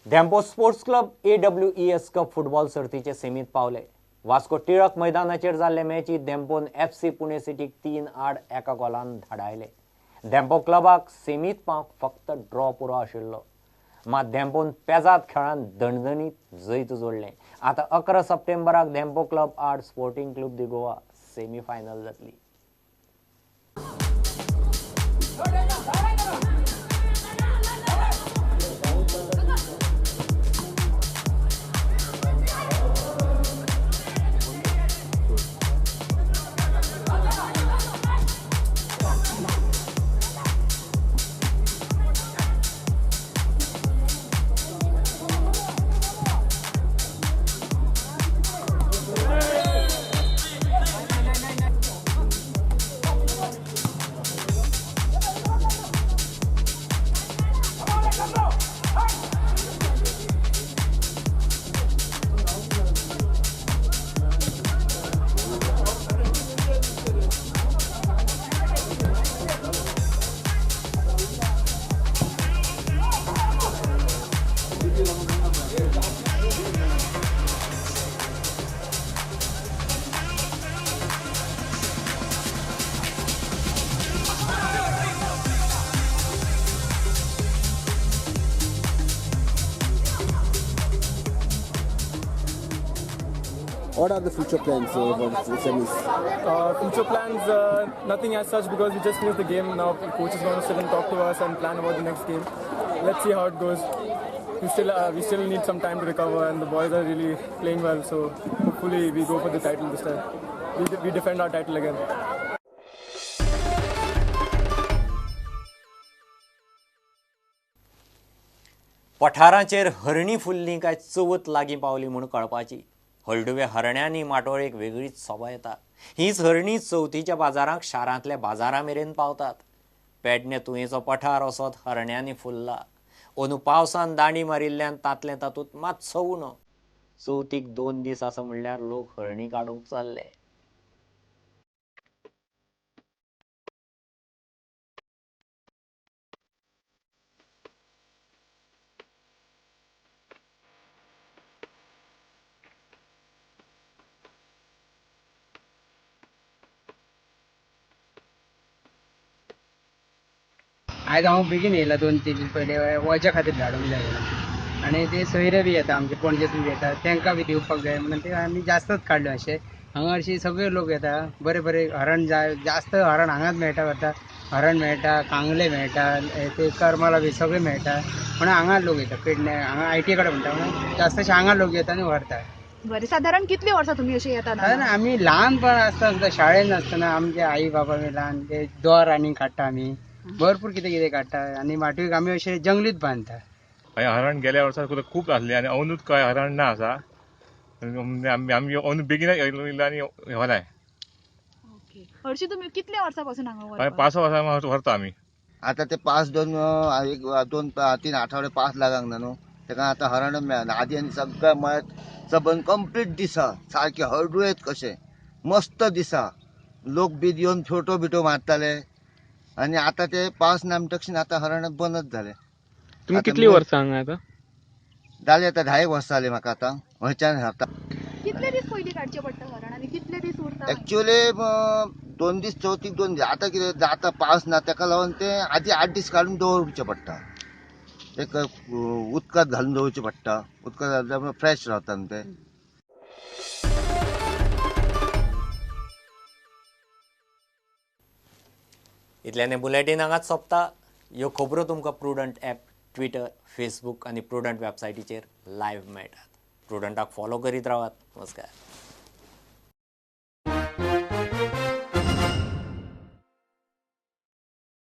Dempo sports club AWES cup football सर्तीचे सेमीत पावले। वास्को टिळक मैदानाचेर जाल्ले मॅचीत धेंपोन FC पुणे सिटीक 3-8 एका गोलान धाडायले। धेंपो क्लबाक सेमीत पावंक फक्त ड्रॉ पुरो आशिल्लो, मात धेंपोन पेजाद खेळान दणदणीत जैत जोडलें। आता 11 सप्टेंबराक धेंपो क्लब आड स्पोर्टिंग क्लब दी गोवा सेमी फायनल जातली। What are the future plans for the semis? Future plans, nothing as such because we just finished the game. Now the coach is going to sit and talk to us and plan about the next game. Let's see how it goes. We still need some time to recover, and the boys are really playing well. So hopefully we go for the title this time. We defend our title again. पठाराचेर हरणी फुल्ली काय चवथ लागीं पावली म्हूण कळपाची। हळडुवे हरण्यांनी माटोळेक वेगळीच सोबा येता। हीच हरणी चवथीच्या बाजारांक शारांतल्या बाजारां मेरेन पावतात। पेडणे तुयेचो पठार असोत हरण्यांनी फुल्ला। अंदू पावसान दांडी मारिल्ल्यान तातले तातूंत मातसो उणो। चवथीक 2 दीस आसा म्हणल्यार लोक हरणी काडूंक चल्ले। आयज हांव बेगीन येयला 2-3 दीस पयलीं वॉचा खातीर धाडूंक जाय आनी ते सोयरे बी येता आमचे पणजेसून बी येता तांकां बी दिवपाक जाय म्हणून ते आमी जास्तच काडले अशें। हांगा हरशीं सगळे लोक येता, बरे बरे हरण जाय, जास्त हरण हांगाच मेळटा वता। हरण मेळटा, कांगले मेळटा, ते करमला बी सगळे मेळटा म्हणून हांगा लोक येता। पेडणे हांगा ITA कडेन म्हणटा म्हणून जास्तशे हांगा लोक येता आनी व्हरता। बरें, साधारण कितली वर्सां तुमी अशी येतात? आमी ल्हानपण आसतना शाळेन आसतना आमचे आई बाबा बी ल्हान ते दोर आनी काडटा आमी, भरपूर कितें कितें काडटा आनी माटवीक आमी अशें जंगलीत बांदता। हरण गेल्या वर्सा खूब आसले आनी अंदूच काय हरण ना आसा। आमी अंदू बेगीनच येयला आनी व्हराय। हरशी तुमी कितल्या वर्सां पासून हांगा? 5 वर्सां व्हरता आमी। आता ते 2-3 आठवडे पास लागांक ना न्हू, तेका आता हरण मेळना। आदी आनी सगळें मळत सबन कंप्लीट दिसा सारखे हळडुळेत कशे मस्त दिसा लोक बी येवन फोटो बिटो मारताले आनी आता ते पावस ना म्हणटकीर आता हरण बंदच जाले। तुम्ही कितली वर्सां हांगा आता? जाले आता 10 वर्सां जाली म्हाका आता हयच्यान रावता। कितले दीस पयलीं काडचे पडटा हरण आनी कितले दीस उरता? एक्चुअली 2 दीस चवथीक 2 दीस। आता कितें जाता पावस ना तेका लागून ते आदी 8 दीस काडून दवरचे पडटा। एक उदकांत घालून दवरचे पडटा, उदकांत घालून फ्रेश रावता न्हू ते। इतल्याने बुलेटिन हांगाच सोंपता। ह्यो खबरो तुमकां प्रुडंट ॲप, ट्विटर, फेसबूक आनी प्रुडंट वेबसायटीचेर लायव्ह मेळटात। प्रुडंटाक फॉलो करीत रावात। नमस्कार।